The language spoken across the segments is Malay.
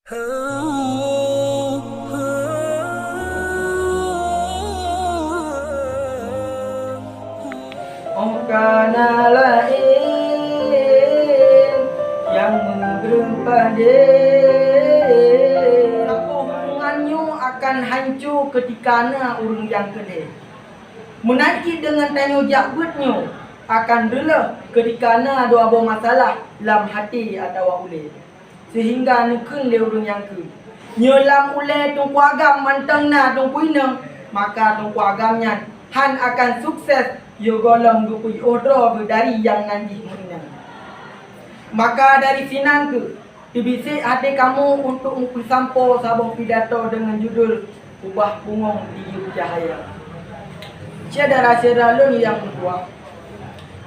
Karena lain yang berempah hubungannya akan hancur ketika urang yang kedai. Menanti dengan tanya jakbutnya akan rela ketika dua buah masalah dalam hati atau ulai. Sehingga nukun le urang yang ke. Nyelam ulai tungku agam mantang na tungku ina, maka tungku agamnya han akan sukses yo golong dukui odro dari yang nanti menang. Maka dari sinan ke dibisik hati kamu untuk sampo sabung pidato dengan judul ubah pungong tiup cahaya. Tiada rasa ralun yang kuat.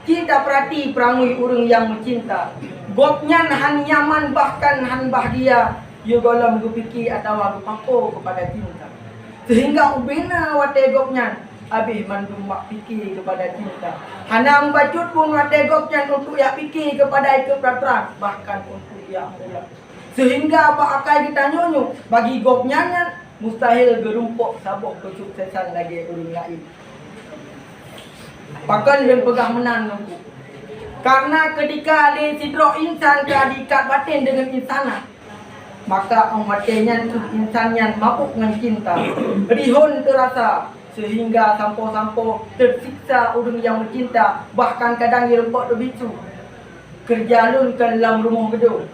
Kita perhati perangui urang yang mencinta. Gopnyan han nyaman bahkan han bahagia yo golong dupiki atau pako kepada cinta. Sehingga ubena wate gopnyan habis mandum mak fikir kepada cinta. Hanam bacut pun wate gopnyan untuk yak fikir kepada itu peraturan bahkan untuk yak mulak. Sehingga apa akai ditanyonyo bagi gopnyan mustahil gerumpuk sabuh kesuksesan lagi urang lain. Pakan dan pegah menang nunggu. Karena ketika le sidro insan diikat batin dengan insana, maka matenya insannya mabuk dengan cinta. Rihun terasa sehingga sampo-sampo tersiksa urang yang mencinta, bahkan kadang dia rempok terbicu. Kerja lun ke dalam rumah gedung.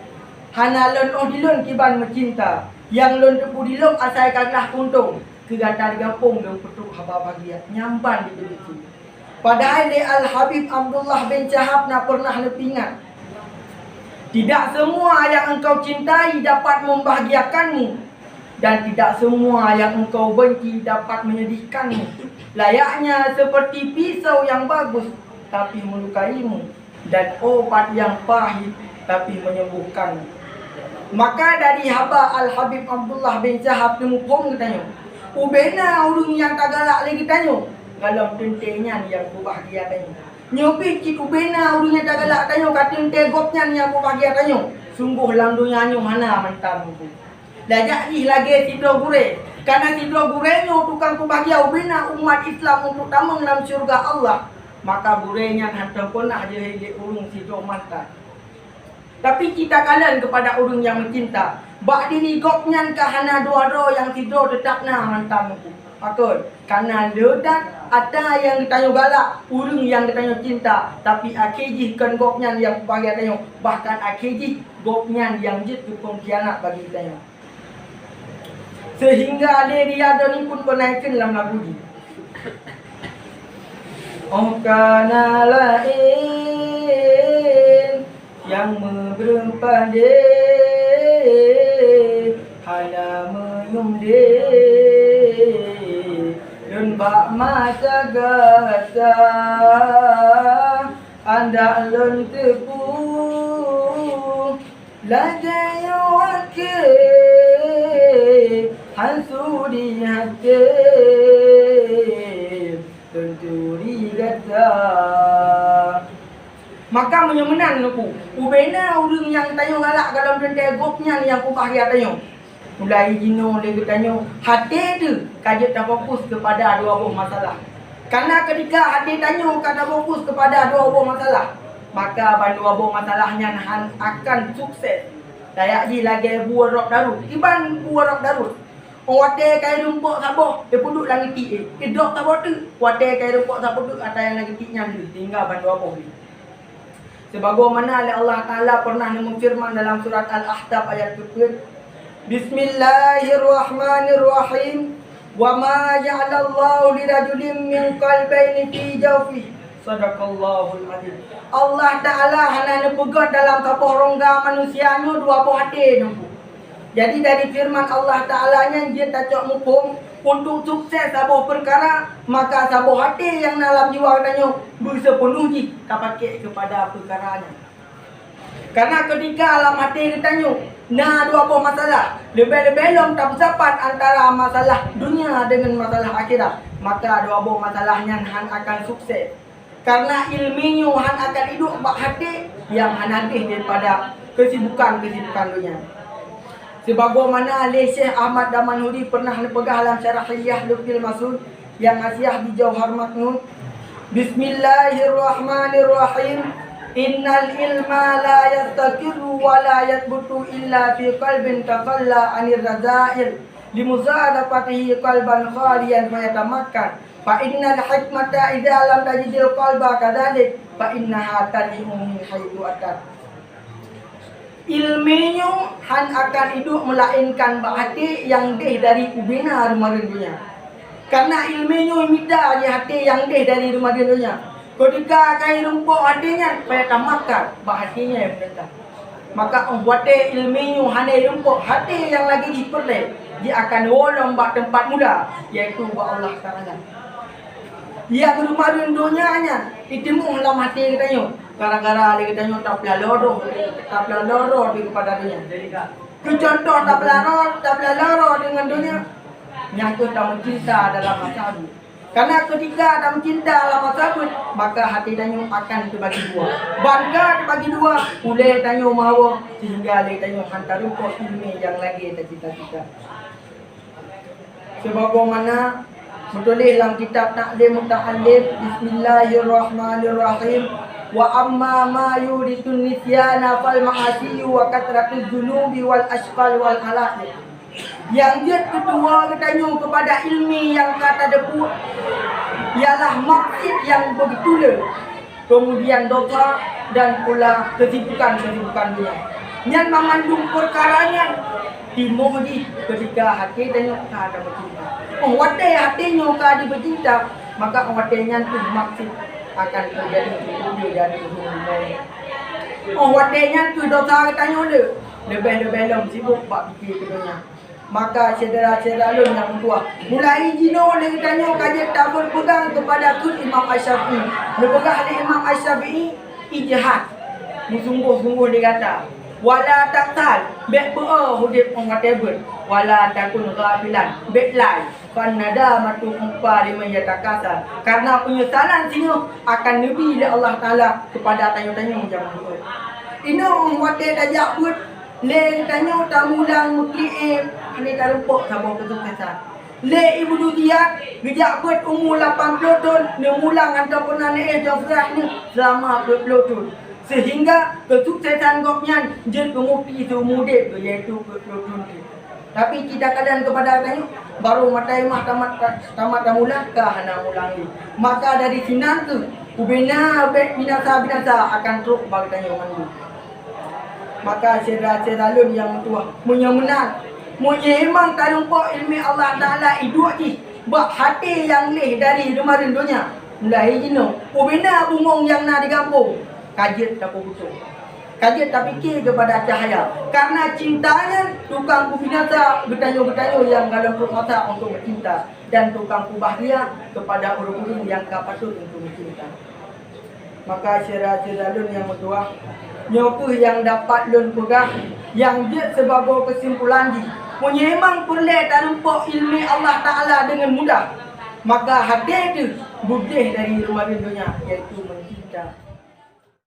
Hana lun dilun kiban mencinta. Yang lun tepu dilum asal kaglah kuntung. Kegata digapung dan petuk haba bahagia. Nyamban di begitu. Padahal Al-Habib Abdullah bin Syahab nak pernah lepingat. Tidak semua yang engkau cintai dapat membahagiakanmu. Dan tidak semua yang engkau benci dapat menyedihkanmu. Layaknya seperti pisau yang bagus tapi melukaimu. Dan obat yang pahit tapi menyembuhkanmu. Maka dari haba Al-Habib Abdullah bin Syahab temupung katanya. Ubena urang yang tak galak lagi tanya. Kalau tentenya yang berbahagia tanya. Nyobi cik ubena urang yang tak galak tanya. Kata tente gopnya yang berbahagia tanya. Sungguh lang dunia nyo mana mantan mu. Lajak ni lagi sidro gure. Karena sidro gure nyo tukang berbahagia ubena umat Islam untuk tamang dalam syurga Allah. Maka gurenya hantar pernah je hilik urang sidro mantan. Tapi kita kalian kepada urang yang mencinta. Bak dini gopnya kahana dua-dua yang sidro tetap na mantan mu. Betul. Karena ledak ada yang ditanya galak, urang yang ditanya cinta, tapi akhirnya kan gopnya yang bagi tanya, bahkan akhirnya gopnya yang jid pengkhianat bagi tanya. Sehingga dia ni pun penaikkan dalam lagu ni. Karena lain yang berempah hanya menyumde dan bak masa gata anda lon tepu lajayo ake hansuri hati tenturi gata. Maka menyemenan aku ubena urang yang tanya galak kalau tentang gopnya yang aku bahagia tanya. Mulai jino lagi tanya hati tu kajet tak fokus kepada dua buah masalah. Karena ketika hati tanya kata fokus kepada dua buah masalah, maka dua buah masalahnya akan sukses. Dayak ji lagi buah rok darut. Iban buah rok darut. Wate kai rumpuk saboh dia puduk lagi ti. Dok saboh tu. Wate kai rumpuk saboh tu ada yang lagi tiknya tu tinggal dua buah ni. Sebagaimana Allah Taala pernah memfirman dalam surat Al-Ahzab ayat 7. Bismillahirrahmanirrahim. Wa ma ja'alallahu lirajulin min qalbayni fi jawfihi. Sadaqallahul azim. Allah Taala hanya pegang dalam kapal rongga manusianya dua buah hati nunggu. Jadi dari firman Allah Ta'ala-nya dia tak cok mukum untuk sukses sebuah perkara, maka sebuah hati yang dalam jiwa katanya bersepenuh tak pakai kepada perkaranya. Karena ketika alam hati ditanya, nah dua buah masalah, lebih-lebih long tak bersapat antara masalah dunia dengan masalah akhirat, maka dua buah masalahnya akan sukses. Karena ilminya akan hidup bak hati yang hadis daripada kesibukan dunia. Sebagaimana Syekh Ahmad Damanhuri pernah pegang dalam syarah Hilyah Lufil Masud yang asiah di Jauhar Maknun. Bismillahirrahmanirrahim. Innal ilma la yastaqiru wa la yathbutu illa fi qalbin taqalla anir razail limuzadafatihi qalban khaliyan fayatamakkan. Fa innal hikmata idza lam tajidil qalba kadzalik fa innaha tali'u min haitsu atat. Ilmunya han akan hidup melainkan hati yang deh dari ubina rumah dunia. Karena ilmunya minta di hati yang deh dari rumah dunia. Ketika kai rumpuk hatinya supaya tamakan hatinya yang benar. Maka buatnya ilmunya hanya rumpuk hati yang lagi diperleh. Dia akan wolong bak tempat muda, yaitu bak Allah Taala. Yang rumah dunianya ditemu dalam hati kita nyo. Gara-gara dia kita nyo tak pelalo di kepada dunia. Contoh tak pelalo dengan dunia. Nyangkut tak mencinta dalam masa itu. Karena ketika tak mencinta dalam masa itu, maka hati danyo akan terbagi dua. Bangga terbagi dua, boleh danyo mahu sehingga dia danyo hantar rumput ilmu yang lagi tercita-cita. Sebagaimana bertulis dalam kitab Ta'lim Muta'allim, Bismillahirrahmanirrahim. Wa amma ma yuridun nisyana fal ma'asi wa katratul junubi wal asfal wal halak. Yang dia kedua katanya kepada ilmi yang kata debu ialah maksud yang begitu le. Kemudian dosa dan pula kesibukan dia. Yang mengandung perkaranya dimudi ketika hati dan ada bercinta. Wadah hatinya kada bercinta, maka wadahnya tu maksud akan terjadi itu dari hubungan. Wadahnya tu dosa katanya le. Lebih-lebih sibuk bak fikir dunia. Maka saudara-saudara yang tua mulai jino dia tanya kaji tak berpegang kepada kul Imam Asy-Syafi'i. Berpegang Imam Asy-Syafi'i ijtihad. Sungguh-sungguh dia kata wala taqtal be'ba hudib ongatebul wala takun ghafilan be'lai kan nadamatu umpa liman yatakasa. Karena penyesalan sini akan lebih oleh Allah Taala kepada tanya-tanya macam itu. Ino wate dajak buat le tanya tamulang mukliim ini tarumpuk sabung kesuksesan. Le ibu dia bijak buat umur 80 tahun dia mulang ataupun anak jafrah ni selama 20 tahun. Sehingga kesuksesan gopnya je pengupi itu mudik iaitu 20 tahun. Tapi kita kadang kepada tanya baru matai mah tamat mula ke hana mulangi. Maka dari sinan tu ubina binasa akan terus bagi tanya mandu. Maka saudara-saudara yang tua punya menang memang tarumpuk ilmu Allah Taala hidup ni buat hati yang leh dari rumah dunia mulai jino ubina bungong yang nak digampung kajet tak betul kajet tak fikir kepada cahaya karena cintanya tukang kubinasa bertanyo-bertanyo yang dalam perut mata untuk mencinta dan tukang kubahagia kepada orang-orang yang kapatut untuk mencinta. Maka saudara-saudara yang tua nyokuh yang dapat lun pegang yang dia sebagai kesimpulan di memang perlu tarumpuk ilmu Allah Taala dengan mudah, maka hati itu budih dari rumah dunia iaitu mencinta.